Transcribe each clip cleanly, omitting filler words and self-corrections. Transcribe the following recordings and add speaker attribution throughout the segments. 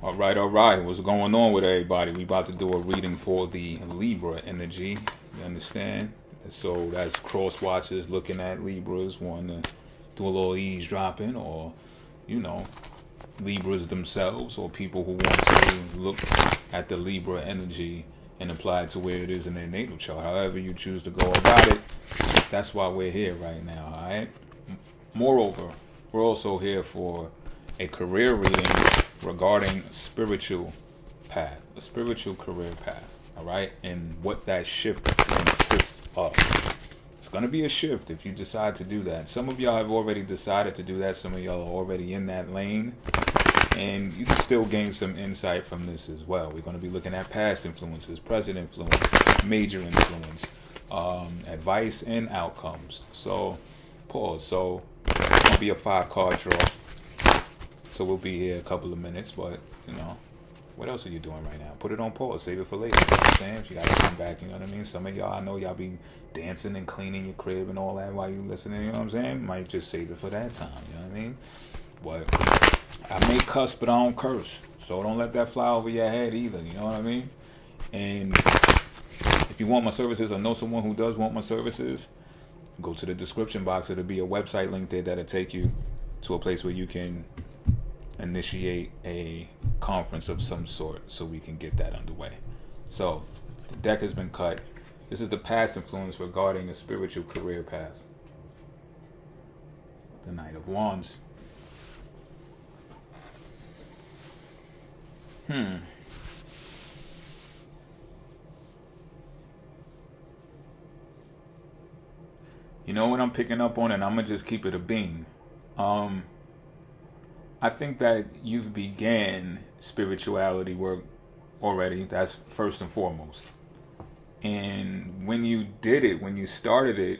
Speaker 1: All right. What's going on with everybody? We about to do a reading for the Libra energy. You understand? So that's cross watchers looking at Libras, wanting to do a little eavesdropping, or you know, Libras themselves, or people who want to look at the Libra energy and apply it to where it is in their natal chart. However you choose to go about it, that's why we're here right now. All right. Moreover, we're also here for a career reading regarding spiritual path, a spiritual career path, all right, and what that shift consists of. It's going to be a shift if you decide to do that. Some of y'all have already decided to do that. Some of y'all are already in that lane, and you can still gain some insight from this as well. We're going to be looking at past influences, present influence, major influence, advice, and outcomes. So, pause. So, it's going to be a 5-card draw. So we'll be here a couple of minutes, but what else are you doing right now? Put it on pause, save it for later. You know what I'm saying? If you gotta come back, you know what I mean? Some of y'all, I know y'all be dancing and cleaning your crib and all that while you listening, you know what I'm saying? Might just save it for that time, you know what I mean? But I may cuss, but I don't curse. So don't let that fly over your head either, you know what I mean? And if you want my services or know someone who does want my services, go to the description box. It'll be a website link there that'll take you to a place where you can initiate a conference of some sort so we can get that underway. So the deck has been cut. This is the past influence regarding a spiritual career path. The Knight of Wands. You know what I'm picking up on, and I'm gonna just keep it a bean. I think that you've began spirituality work already. That's first and foremost. And when you did it, when you started it,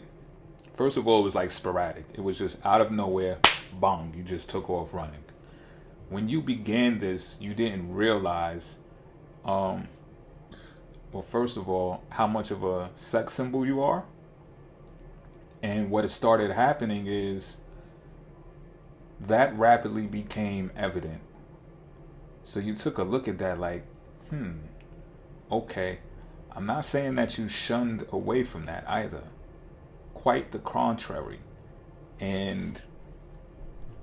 Speaker 1: first of all, it was like sporadic. It was just out of nowhere, bang, you just took off running. When you began this, you didn't realize, well, first of all, how much of a sex symbol you are. And what started happening is that rapidly became evident. So you took a look at that like, okay. I'm not saying that you shunned away from that either. Quite the contrary. And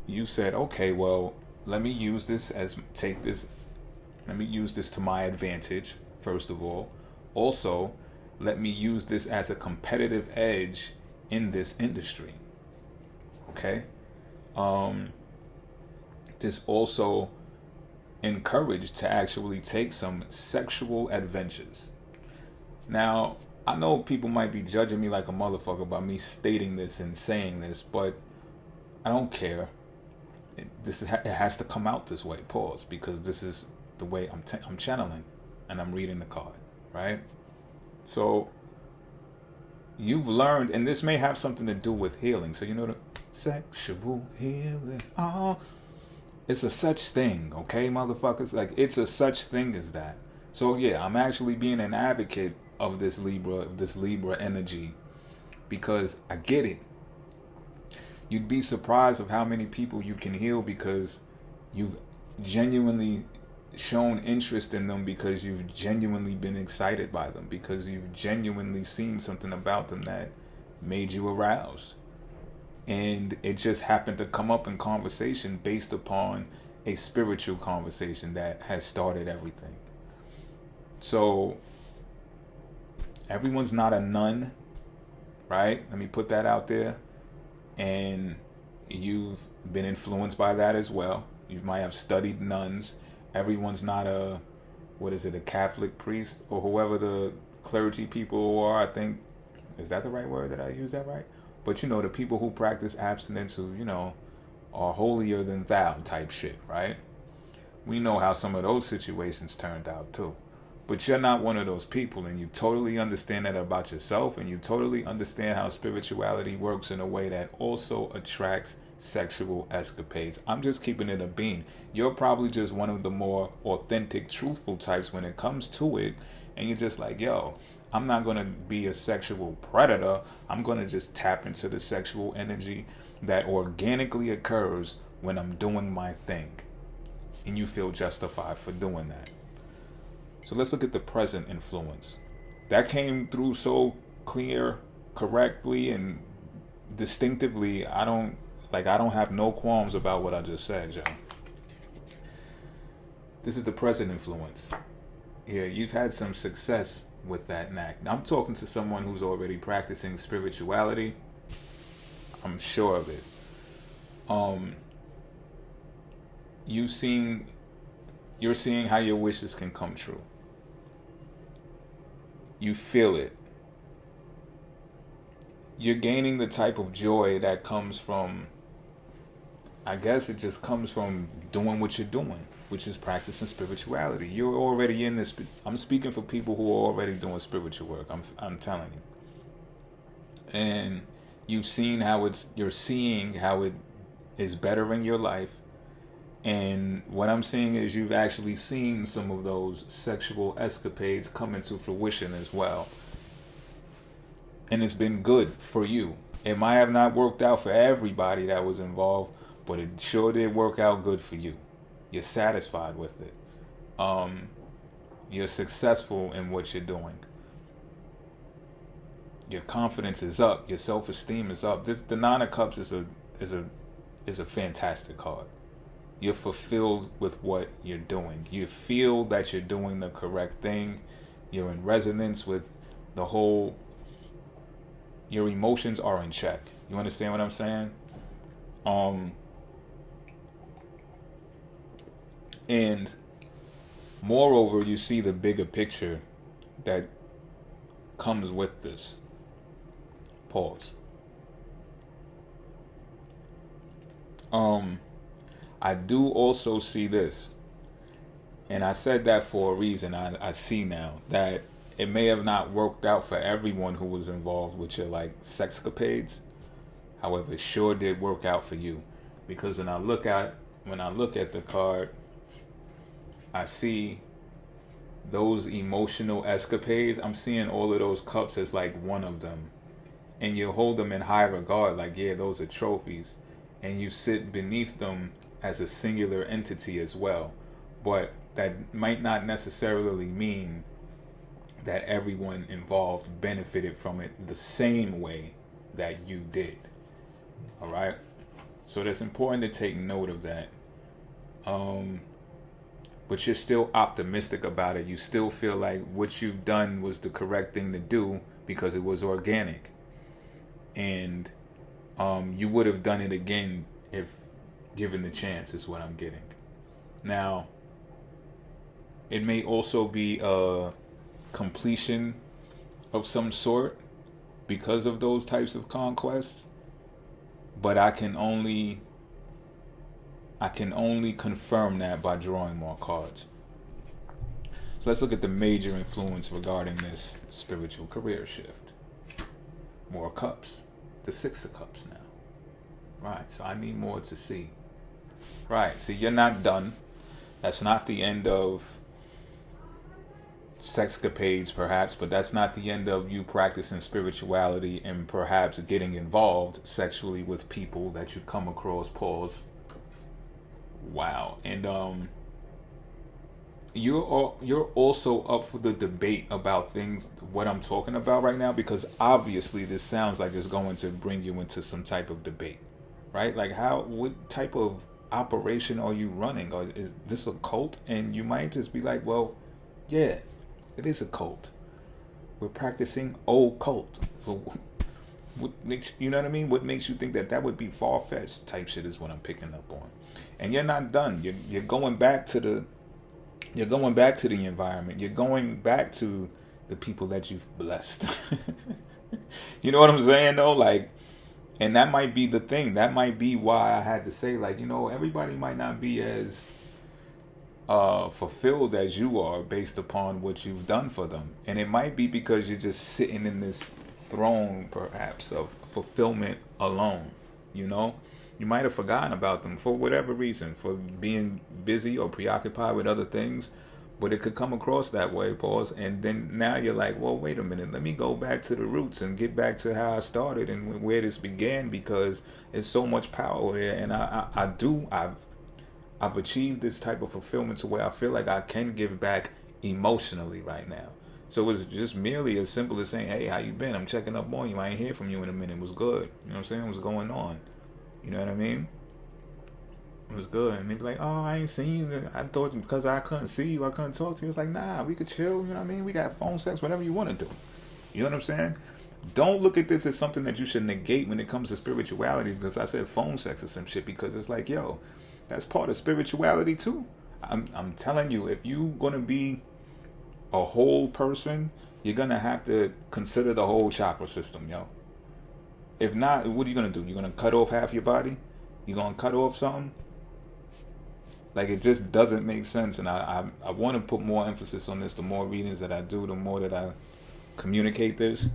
Speaker 1: you said, okay, well, let me use this to my advantage, first of all. Also, let me use this as a competitive edge in this industry. Okay? This also encouraged to actually take some sexual adventures. Now, I know people might be judging me like a motherfucker by me stating this and saying this, but I don't care. It has to come out this way, pause, because this is the way I'm channeling and I'm reading the card, right? So you've learned, and this may have something to do with healing. So you know the sexual healing. Oh, it's a such thing, okay, motherfuckers? Like, it's a such thing as that. So yeah, I'm actually being an advocate of this Libra energy, because I get it. You'd be surprised of how many people you can heal because you've genuinely shown interest in them, because you've genuinely been excited by them, because you've genuinely seen something about them that made you aroused. And it just happened to come up in conversation based upon a spiritual conversation that has started everything. So everyone's not a nun, right? Let me put that out there. And you've been influenced by that as well. You might have studied nuns. Everyone's not a Catholic priest, or whoever the clergy people are. I think, is that the right word? Did I use that right? But the people who practice abstinence, who, are holier than thou type shit, right? We know how some of those situations turned out too. But you're not one of those people, and you totally understand that about yourself, and you totally understand how spirituality works in a way that also attracts sexual escapades. I'm just keeping it a bean. You're probably just one of the more authentic, truthful types when it comes to it, and you're just like, yo, I'm not going to be a sexual predator. I'm going to just tap into the sexual energy that organically occurs when I'm doing my thing. and you feel justified for doing that. So let's look at the present influence. That came through so clear, correctly, and distinctively. I don't have no qualms about what I just said, Joe. This is the present influence. Yeah, you've had some success with that knack. Now, I'm talking to someone who's already practicing spirituality. I'm sure of it. You're seeing how your wishes can come true. You feel it. You're gaining the type of joy that comes from, I guess it just comes from doing what you're doing, which is practicing spirituality. You're already in this. I'm speaking for people who are already doing spiritual work. I'm telling you. And you're seeing how it is bettering your life. And what I'm seeing is you've actually seen some of those sexual escapades come into fruition as well. And it's been good for you. It might have not worked out for everybody that was involved, but it sure did work out good for you. You're satisfied with it. You're successful in what you're doing. Your confidence is up. Your self-esteem is up. The Nine of Cups is a fantastic card. You're fulfilled with what you're doing. You feel that you're doing the correct thing. You're in resonance with the whole. Your emotions are in check. You understand what I'm saying? And moreover, you see the bigger picture that comes with this. Pause. I do also see this, and I said that for a reason. I see now that it may have not worked out for everyone who was involved with your sexcapades. However, it sure did work out for you, because when I look at the card, I see those emotional escapades. I'm seeing all of those cups as one of them, and you hold them in high regard. Those are trophies, and you sit beneath them as a singular entity as well. But that might not necessarily mean that everyone involved benefited from it the same way that you did. All right? So that's important to take note of that. But you're still optimistic about it. You still feel like what you've done was the correct thing to do because it was organic. And you would have done it again if given the chance, is what I'm getting. Now, it may also be a completion of some sort because of those types of conquests, but I can only confirm that by drawing more cards. So let's look at the major influence regarding this spiritual career shift. More cups. The Six of Cups now. Right, so I need more to see. Right, see, you're not done. That's not the end of sexcapades, perhaps, but that's not the end of you practicing spirituality and perhaps getting involved sexually with people that you come across. Pause. Wow. And you're also up for the debate about things, what I'm talking about right now, because obviously this sounds like it's going to bring you into some type of debate, right? What type of operation are you running? Or is this a cult? And you might just be like, well, yeah, it is a cult. We're practicing occult. What makes, you know what I mean? What makes you think that would be far-fetched type shit is what I'm picking up on. And you're not done. You're going back to the environment. You're going back to the people that you've blessed. You know what I'm saying, though? And that might be the thing. That might be why I had to say, everybody might not be as fulfilled as you are based upon what you've done for them. And it might be because you're just sitting in this throne, perhaps, of fulfillment alone. You might have forgotten about them for whatever reason, for being busy or preoccupied with other things, but it could come across that way. Pause. And then now you're like, well, wait a minute, let me go back to the roots and get back to how I started and where this began, because there's so much power there. And I've achieved this type of fulfillment to where I feel like I can give back emotionally right now. So it's just merely as simple as saying, hey, how you been? I'm checking up on you. I ain't hear from you in a minute. What's good? You know what I'm saying? What's going on? You know what I mean? It was good. And they be like, oh, I ain't seen you. I thought because I couldn't see you, I couldn't talk to you. It's like, nah, we could chill. You know what I mean? We got phone sex, whatever you want to do. You know what I'm saying? Don't look at this as something that you should negate when it comes to spirituality, because I said phone sex or some shit, because it's like, yo, that's part of spirituality too. I'm telling you, if you gonna be a whole person, you're gonna have to consider the whole chakra system, yo. If not, what are you gonna do? You're gonna cut off half your body? You're gonna cut off something? Like, it just doesn't make sense. And I want to put more emphasis on this. The more readings that I do, the more that I communicate this.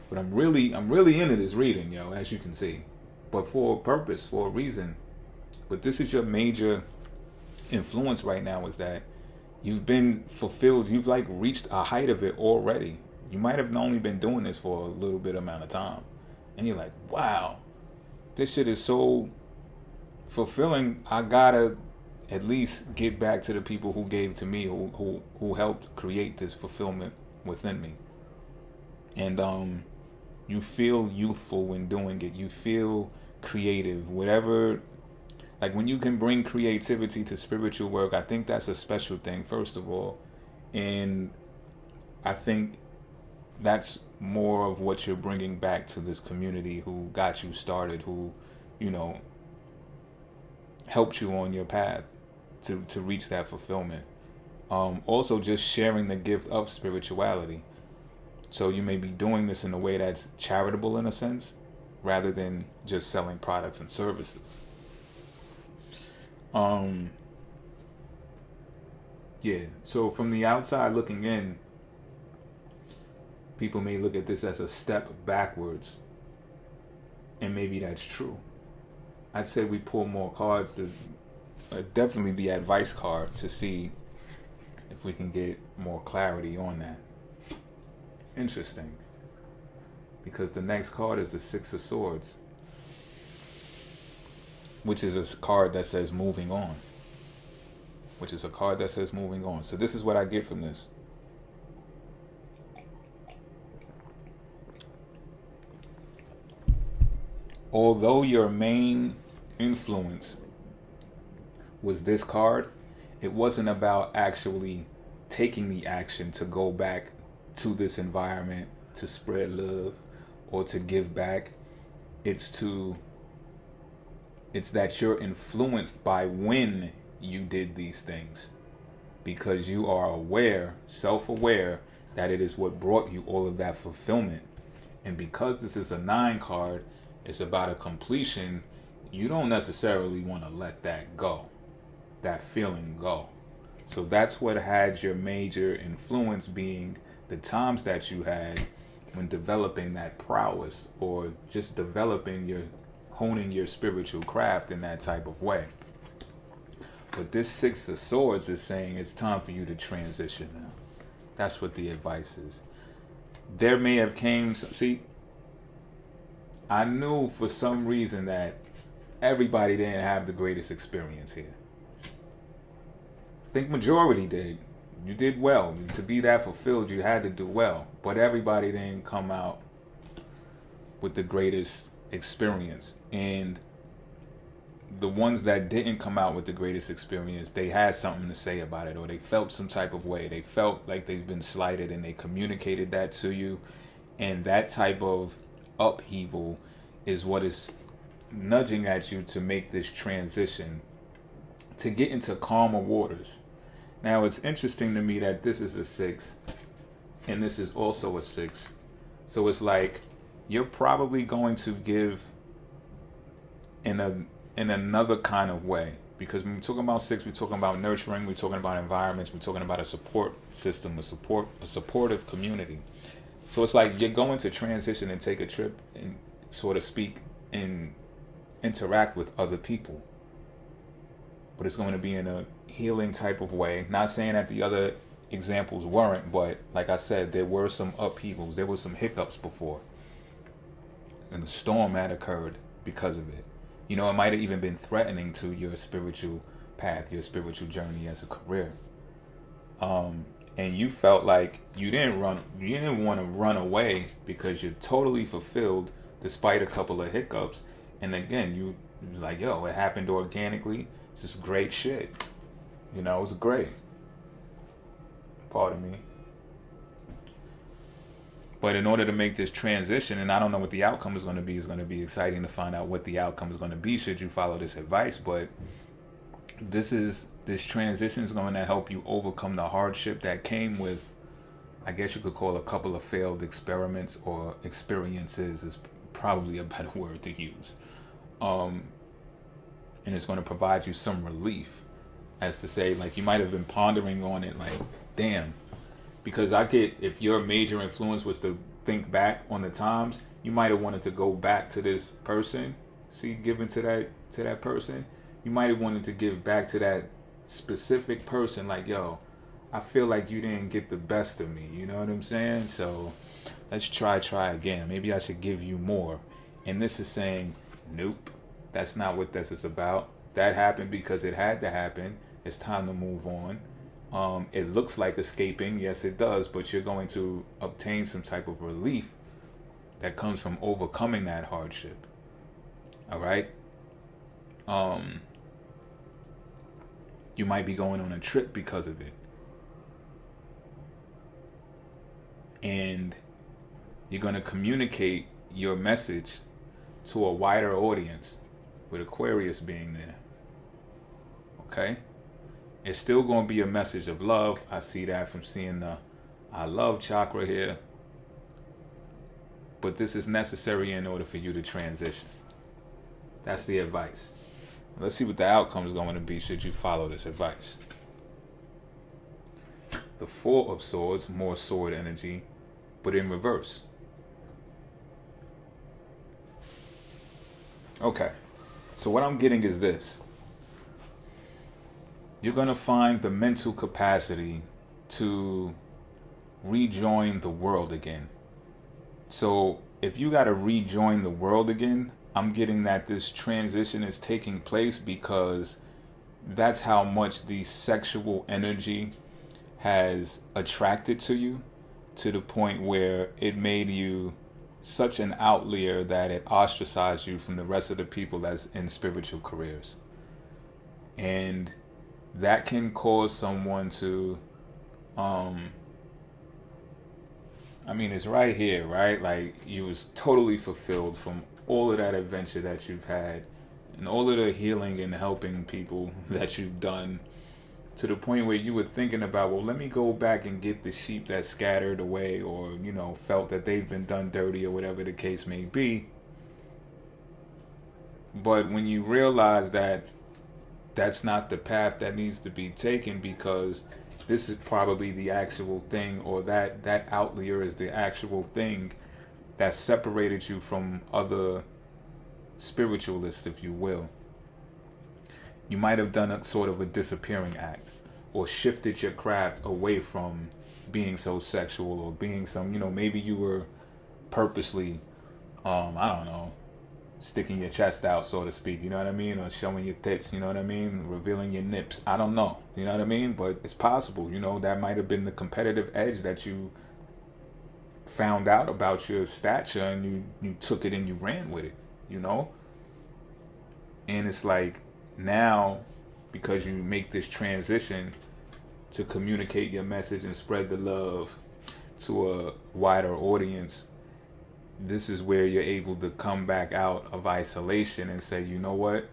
Speaker 1: But I'm really into this reading, yo, as you can see. But for a purpose, for a reason. But this is your major influence right now, is that you've been fulfilled. You've like reached a height of it already. You might have only been doing this for a little bit amount of time. And you're like, wow, this shit is so fulfilling. I gotta at least get back to the people who gave to me, who helped create this fulfillment within me. And you feel youthful when doing it. You feel creative. Whatever, like when you can bring creativity to spiritual work, I think that's a special thing, first of all. And I think that's more of what you're bringing back to this community who got you started, who, you know, helped you on your path to reach that fulfillment. Also, just sharing the gift of spirituality. So you may be doing this in a way that's charitable in a sense, rather than just selling products and services. Yeah, so from the outside looking in, people may look at this as a step backwards. And maybe that's true. I'd say we pull more cards to definitely the advice card to see if we can get more clarity on that. Interesting. Because the next card is the Six of Swords, which is a card that says moving on. So this is what I get from this. Although your main influence was this card, it wasn't about actually taking the action to go back to this environment to spread love or to give back. It's that you're influenced by when you did these things, because you are aware, self-aware, that it is what brought you all of that fulfillment. And because this is a 9 card, it's about a completion. You don't necessarily want to let that go, that feeling go. So that's what had your major influence, being the times that you had when developing that prowess, or just honing your spiritual craft in that type of way. But this Six of Swords is saying it's time for you to transition now. That's what the advice is. There may have I knew for some reason that everybody didn't have the greatest experience here. I think majority did. You did well. To be that fulfilled, you had to do well. But everybody didn't come out with the greatest experience. And the ones that didn't come out with the greatest experience, they had something to say about it, or they felt some type of way. They felt like they've been slighted, and they communicated that to you. And that type of upheaval is what is nudging at you to make this transition, to get into calmer waters. Now, it's interesting to me that this is a 6 and this is also a 6. So it's like you're probably going to give in another kind of way, because when we're talking about 6, we're talking about nurturing, we're talking about environments, we're talking about a support system, a supportive community. So it's like you're going to transition and take a trip and, so to speak, and interact with other people. But it's going to be in a healing type of way. Not saying that the other examples weren't, but like I said, there were some upheavals. There were some hiccups before. And a storm had occurred because of it. You know, it might have even been threatening to your spiritual path, your spiritual journey as a career. And you felt like you didn't want to run away because you're totally fulfilled despite a couple of hiccups. And again, you was like, yo, it happened organically. It's just great shit. You know, it's great. Pardon me. But in order to make this transition, and I don't know what the outcome is going to be, it's going to be exciting to find out what the outcome is going to be should you follow this advice. But this transition is going to help you overcome the hardship that came with, I guess you could call a couple of failed experiments, or experiences is probably a better word to use. And it's going to provide you some relief, as to say, like, you might have been pondering on it, like, damn. Because I get, if your major influence was to think back on the times, you might have wanted to go back to this person. See, giving to that person, you might have wanted to give back to that specific person. Like, yo, I feel like you didn't get the best of me. You know what I'm saying? So let's try again. Maybe I should give you more. And this is saying, nope, that's not what this is about. That happened because it had to happen. It's time to move on. It looks like escaping, yes it does, but you're going to obtain some type of relief that comes from overcoming that hardship. Alright? You might be going on a trip because of it. And you're going to communicate your message to a wider audience, with Aquarius being there. Okay? It's still going to be a message of love. I see that from seeing the I love chakra here. But this is necessary in order for you to transition. That's the advice. Let's see what the outcome is going to be should you follow this advice. The Four of Swords, more sword energy, but in reverse. Okay. So what I'm getting is this. You're going to find the mental capacity to rejoin the world again. So if you got to rejoin the world again, I'm getting that this transition is taking place because that's how much the sexual energy has attracted to you, to the point where it made you such an outlier that it ostracized you from the rest of the people that's in spiritual careers. And that can cause someone to, it's right here, right? Like, you was totally fulfilled from all of that adventure that you've had and all of the healing and helping people that you've done, to the point where you were thinking about, well, let me go back and get the sheep that scattered away, or, felt that they've been done dirty, or whatever the case may be. But when you realize that that's not the path that needs to be taken, because this is probably the actual thing, or that outlier is the actual thing that separated you from other spiritualists, if you will. You might have done a sort of a disappearing act, or shifted your craft away from being so sexual, or being some, maybe you were purposely, sticking your chest out, so to speak, you know what I mean? Or showing your tits, you know what I mean? Revealing your nips. I don't know, you know what I mean? But it's possible, that might have been the competitive edge that you found out about your stature, and you took it and you ran with it, And it's like, now, because you make this transition to communicate your message and spread the love to a wider audience, this is where you're able to come back out of isolation and say, you know what?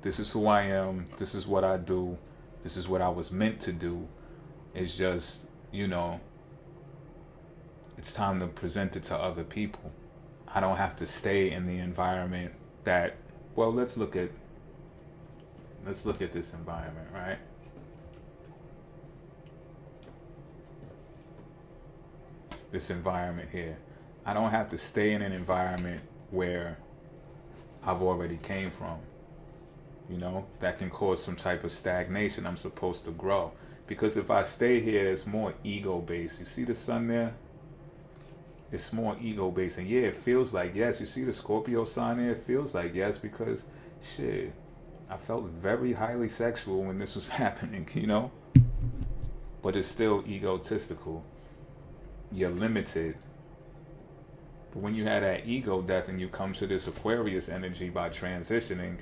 Speaker 1: This is who I am. This is what I do. This is what I was meant to do. It's just, it's time to present it to other people. I don't have to stay in the environment that, well, let's look at this environment, right? This environment here. I don't have to stay in an environment where I've already came from. That can cause some type of stagnation. I'm supposed to grow. Because if I stay here, it's more ego-based. You see the sun there? It's more ego-based. And yeah, it feels like yes. You see the Scorpio sign there? It feels like yes, because shit, I felt very highly sexual when this was happening, but it's still egotistical. You're limited. But when you have that ego death and you come to this Aquarius energy by transitioning,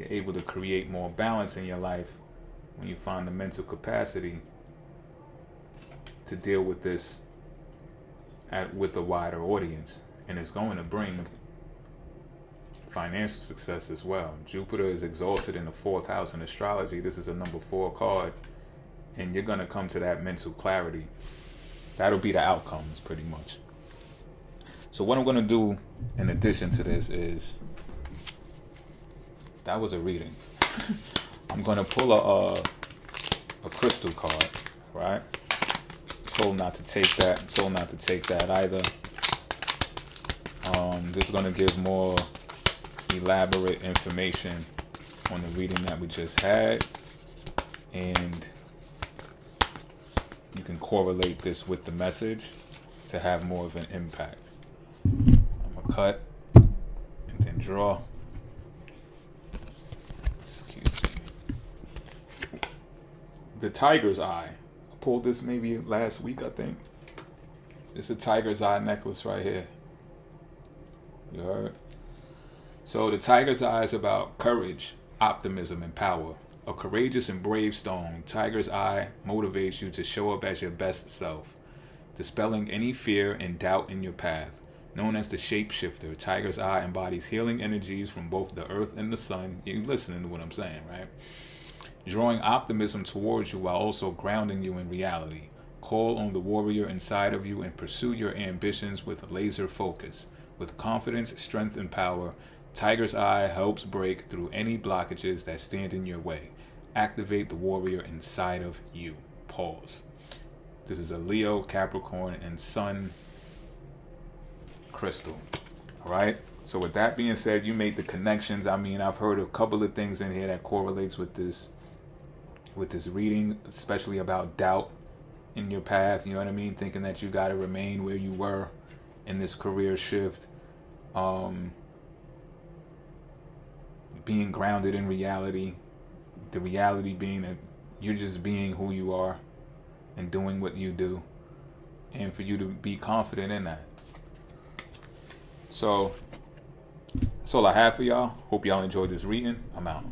Speaker 1: you're able to create more balance in your life when you find the mental capacity to deal with this with a wider audience. And it's going to bring financial success as well. Jupiter is exalted in the 4th house in astrology. This is a number 4 card. And you're going to come to that mental clarity. That'll be the outcomes, pretty much. So what I'm going to do in addition to this is, that was a reading. I'm going to pull a crystal card, right? Told not to take that. Told not to take that either. This is going to give more elaborate information on the reading that we just had, and you can correlate this with the message to have more of an impact. I'm gonna cut and then draw. Excuse me. The tiger's eye. I pulled this maybe last week, I think. It's a tiger's eye necklace right here. You heard? So the tiger's eye is about courage, optimism, and power. A courageous and brave stone, tiger's eye motivates you to show up as your best self, dispelling any fear and doubt in your path. Known as the shapeshifter, tiger's eye embodies healing energies from both the earth and the sun. You're listening to what I'm saying, right? Drawing optimism towards you while also grounding you in reality. Call on the warrior inside of you and pursue your ambitions with laser focus. With confidence, strength, and power, tiger's eye helps break through any blockages that stand in your way. Activate the warrior inside of you. Pause. This is a Leo, Capricorn, and Sun crystal. All right? So with that being said, you made the connections. I mean, I've heard a couple of things in here that correlates with this reading, especially about doubt in your path. You know what I mean? Thinking that you got to remain where you were in this career shift. Being grounded in reality. The reality being that you're just being who you are and doing what you do, and for you to be confident in that. So that's all I have for y'all. Hope y'all enjoyed this reading. I'm out.